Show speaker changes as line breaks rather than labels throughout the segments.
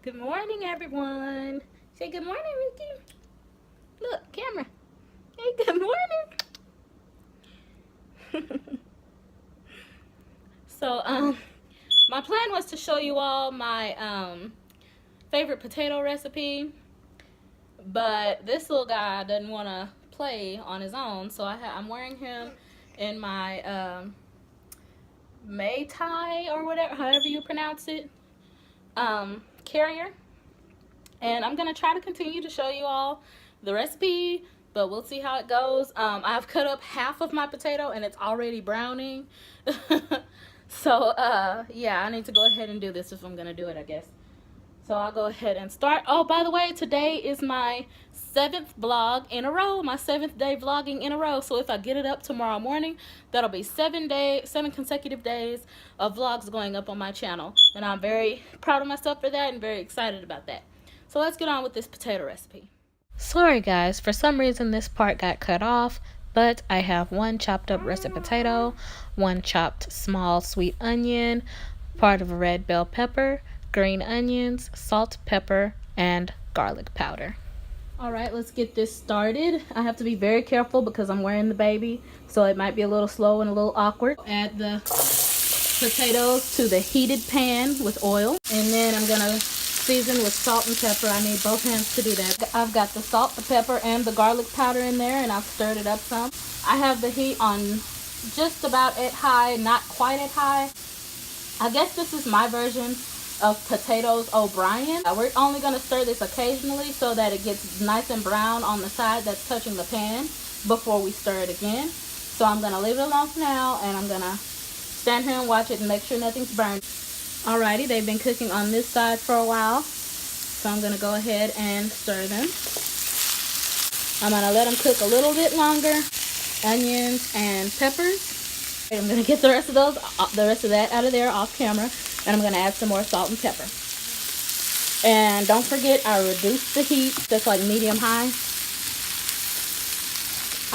Good morning, everyone. Say good morning, Ricky. Look, camera. Hey, good morning. So, my plan was to show you all my favorite potato recipe, but this little guy doesn't want to play on his own, so I'm wearing him in my Mai Tai or whatever, however you pronounce it, carrier. And I'm gonna try to continue to show you all the recipe, but we'll see how it goes. I've cut up half of my potato and it's already browning. So yeah, I need to go ahead and do this if I'm gonna do it, I guess. So I'll go ahead and start. Oh, by the way, today is my 7th vlog in a row, my 7th day vlogging in a row. So if I get it up tomorrow morning, that'll be 7 consecutive days of vlogs going up on my channel. And I'm very proud of myself for that and very excited about that. So let's get on with this potato recipe. Sorry guys, for some reason this part got cut off, but I have 1 chopped up russet potato, 1 chopped small sweet onion, part of a red bell pepper, green onions, salt, pepper, and garlic powder. Alright, let's get this started. I have to be very careful because I'm wearing the baby, so it might be a little slow and a little awkward. Add the potatoes to the heated pan with oil, and then I'm gonna season with salt and pepper. I need both hands to do that. I've got the salt, the pepper, and the garlic powder in there, and I've stirred it up some. I have the heat on just about at high, not quite at high. I guess this is my version of potatoes O'Brien. We're only going to stir this occasionally so that it gets nice and brown on the side that's touching the pan before we stir it again. So I'm going to leave it alone for now, and I'm going to stand here and watch it and make sure nothing's burned. Alrighty, they've been cooking on this side for a while, so I'm going to go ahead and stir them. I'm going to let them cook a little bit longer. Onions and peppers. I'm going to get the rest of that out of there off camera, and I'm going to add some more salt and pepper. And don't forget, I reduced the heat. That's like medium high.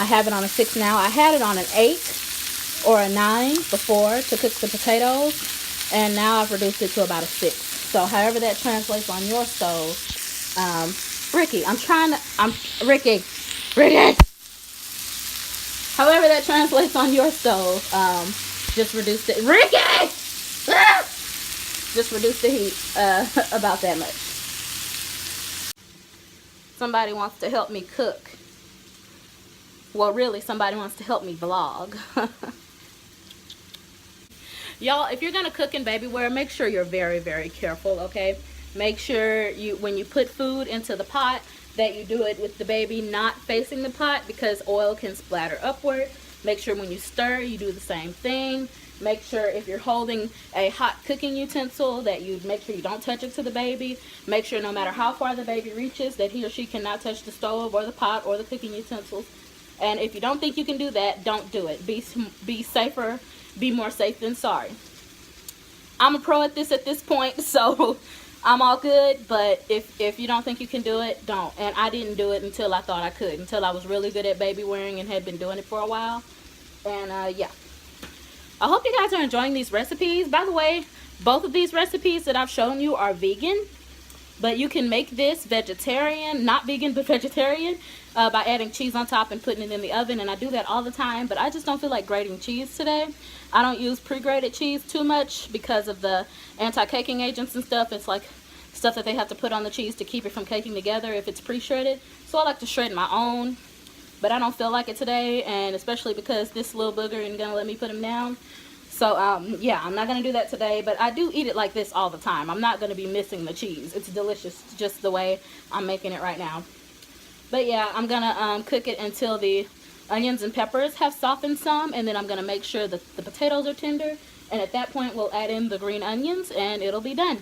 I have it on a 6 now. I had it on an 8 or a 9 before to cook the potatoes. And now I've reduced it to about a 6. So however that translates on your stove. Ricky. However that translates on your stove, just reduce it. Ricky! Just reduce the heat about that much. Somebody wants to help me cook. Well, really, somebody wants to help me vlog. Y'all, if you're gonna cook in Babywear, make sure you're very, very careful, okay? Make sure when you put food into the pot, that you do it with the baby not facing the pot, because oil can splatter upward. Make sure when you stir, you do the same thing. Make sure if you're holding a hot cooking utensil that you make sure you don't touch it to the baby. Make sure no matter how far the baby reaches that he or she cannot touch the stove or the pot or the cooking utensils. And if you don't think you can do that, don't do it. Be safer. Be more safe than sorry. I'm a pro at this point, so I'm all good. But if you don't think you can do it, don't. And I didn't do it until I thought I could, until I was really good at baby wearing and had been doing it for a while. And yeah, I hope you guys are enjoying these recipes. By the way, both of these recipes that I've shown you are vegan, but you can make this vegetarian, not vegan but vegetarian, by adding cheese on top and putting it in the oven. And I do that all the time, but I just don't feel like grating cheese today. I don't use pre-grated cheese too much because of the anti-caking agents and stuff. It's like stuff that they have to put on the cheese to keep it from caking together if it's pre-shredded. So I like to shred my own, but I don't feel like it today, and especially because this little booger isn't gonna let me put him down. So yeah, I'm not gonna do that today, but I do eat it like this all the time. I'm not gonna be missing the cheese. It's delicious just the way I'm making it right now. But yeah, I'm gonna cook it until the onions and peppers have softened some, and then I'm gonna make sure that the potatoes are tender, and at that point we'll add in the green onions and it'll be done.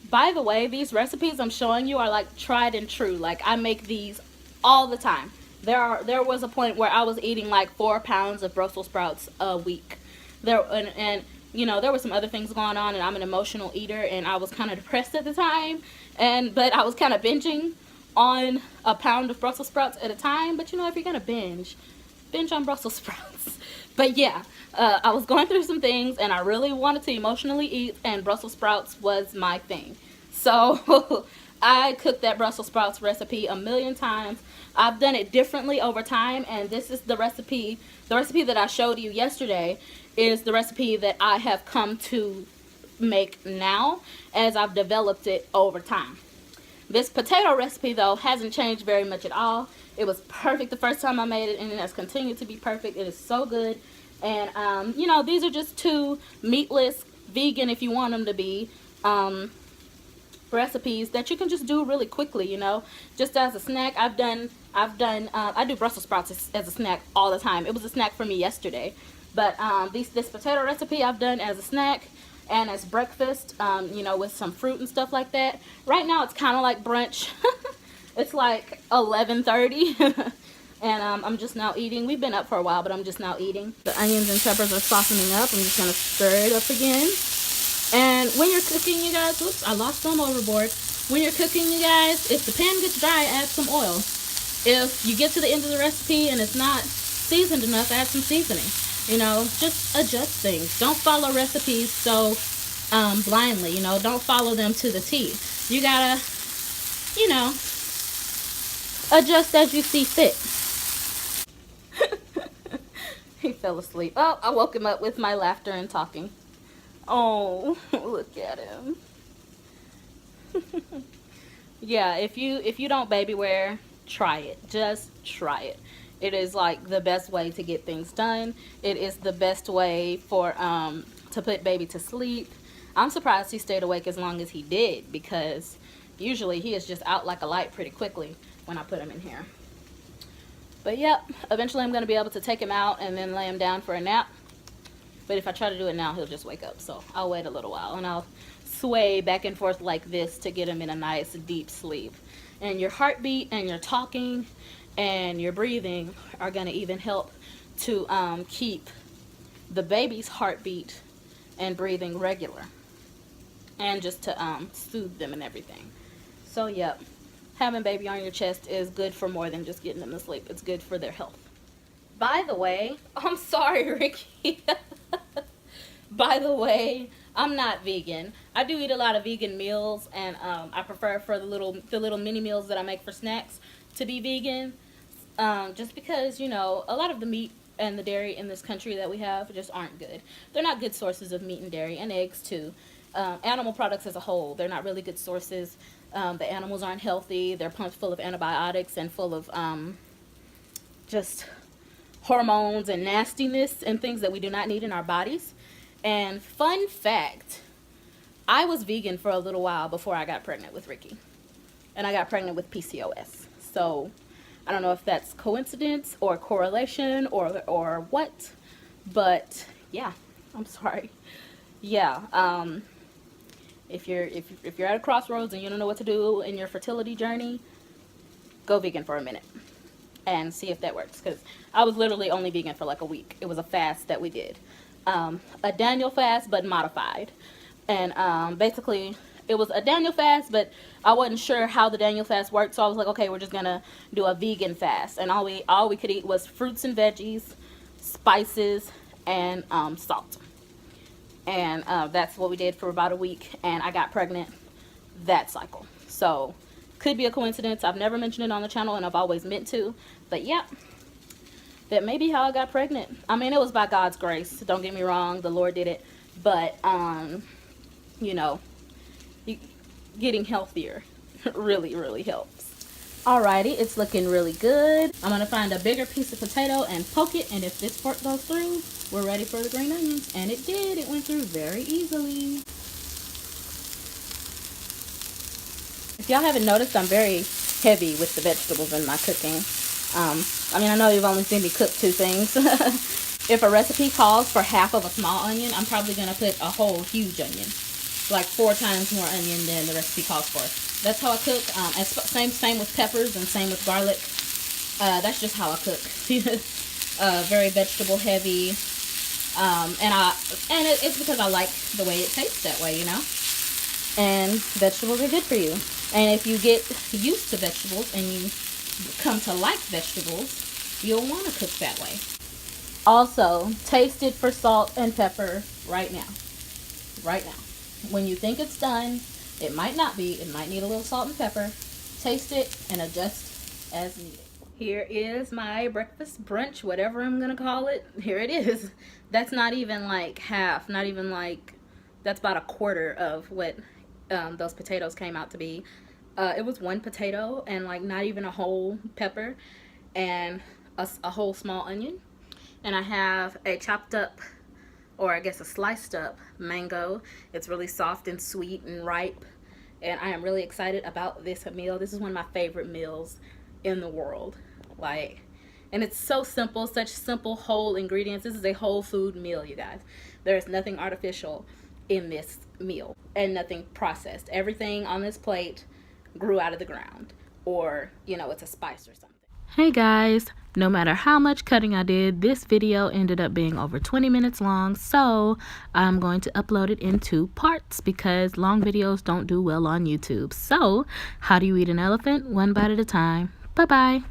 By the way, these recipes I'm showing you are like tried and true. Like, I make these all the time. There was a point where I was eating like 4 pounds of Brussels sprouts a week. And you know, there were some other things going on, and I'm an emotional eater, and I was kind of depressed at the time, but I was kind of binging on a pound of Brussels sprouts at a time. But you know, if you're gonna binge on Brussels sprouts, But yeah, I was going through some things and I really wanted to emotionally eat, and Brussels sprouts was my thing. So I cooked that Brussels sprouts recipe a million times. I've done it differently over time, and this is the recipe. The recipe that I showed you yesterday is the recipe that I have come to make now as I've developed it over time. This potato recipe, though, hasn't changed very much at all. It was perfect the first time I made it, and it has continued to be perfect. It is so good. And, you know, these are just two meatless, vegan if you want them to be, recipes that you can just do really quickly, you know, just as a snack. I do Brussels sprouts as a snack all the time. It was a snack for me yesterday. But this potato recipe I've done as a snack and as breakfast, you know, with some fruit and stuff like that. Right now it's kind of like brunch. It's like 11:30. And I'm just now eating. We've been up for a while, but I'm just now eating. The onions and peppers are softening up. I'm just going to stir it up again. And when you're cooking, you guys, whoops, I lost some overboard. When you're cooking, you guys, if the pan gets dry, add some oil. If you get to the end of the recipe and it's not seasoned enough, add some seasoning. You know, just adjust things. Don't follow recipes so blindly, you know. Don't follow them to the T. You gotta, you know, adjust as you see fit. He fell asleep. Oh, I woke him up with my laughter and talking. Oh, look at him. Yeah, if you don't baby wear, try it. Just try it. It is like the best way to get things done. It is the best way for to put baby to sleep. I'm surprised he stayed awake as long as he did, because usually he is just out like a light pretty quickly when I put him in here. But yep, eventually I'm going to be able to take him out and then lay him down for a nap. But if I try to do it now, he'll just wake up. So I'll wait a little while, and I'll sway back and forth like this to get him in a nice deep sleep. And your heartbeat and your talking and your breathing are going to even help to keep the baby's heartbeat and breathing regular, and just to soothe them and everything. So yep, having baby on your chest is good for more than just getting them to sleep. It's good for their health. By the way, I'm sorry, Ricky. By the way, I'm not vegan. I do eat a lot of vegan meals, and I prefer for the little mini meals that I make for snacks to be vegan. Just because, you know, a lot of the meat and the dairy in this country that we have just aren't good. They're not good sources of meat and dairy, and eggs too. Animal products as a whole, they're not really good sources. The animals aren't healthy. They're pumped full of antibiotics and full of just hormones and nastiness and things that we do not need in our bodies. And fun fact, I was vegan for a little while before I got pregnant with Ricky. And I got pregnant with PCOS. So I don't know if that's coincidence or correlation or what, but yeah, I'm sorry. Yeah, if you're at a crossroads and you don't know what to do in your fertility journey, go vegan for a minute and see if that works, because I was literally only vegan for like a week. It was a fast that we did, a Daniel fast but modified. And basically it was a Daniel fast, but I wasn't sure how the Daniel fast worked, so I was like, okay, we're just gonna do a vegan fast. And all we could eat was fruits and veggies, spices, and salt. And that's what we did for about a week, and I got pregnant that cycle. So could be a coincidence. I've never mentioned it on the channel, and I've always meant to, but yeah, that may be how I got pregnant. I mean, it was by God's grace, don't get me wrong, the Lord did it, but you know, getting healthier really helps. Alrighty, it's looking really good. I'm gonna find a bigger piece of potato and poke it, and if this fork goes through, we're ready for the green onions. And it did. It went through very easily. If y'all haven't noticed, I'm very heavy with the vegetables in my cooking. I mean, I know you've only seen me cook 2 things. If a recipe calls for half of a small onion, I'm probably gonna put a whole huge onion, like 4 times more onion than the recipe calls for. That's how I cook. Same with peppers and same with garlic. That's just how I cook. Very vegetable heavy. And it's because I like the way it tastes that way, you know. And vegetables are good for you. And if you get used to vegetables and you come to like vegetables, you'll want to cook that way. Also, taste it for salt and pepper right now. Right now. When you think it's done, it might not be. It might need a little salt and pepper. Taste it and adjust as needed. Here is my breakfast brunch, whatever I'm gonna call it. Here it is. That's not even like half, not even like, that's about a quarter of what those potatoes came out to be. It was one potato and like not even a whole pepper and a whole small onion. And I have a chopped up, or I guess a sliced up mango. It's really soft and sweet and ripe. And I am really excited about this meal. This is one of my favorite meals in the world. Like, and it's so simple, such simple whole ingredients. This is a whole food meal, you guys. There's nothing artificial in this meal and nothing processed. Everything on this plate grew out of the ground, or, you know, it's a spice or something. Hey guys, no matter how much cutting I did, this video ended up being over 20 minutes long, so I'm going to upload it in 2 parts because long videos don't do well on YouTube. So, how do you eat an elephant? One bite at a time. Bye-bye.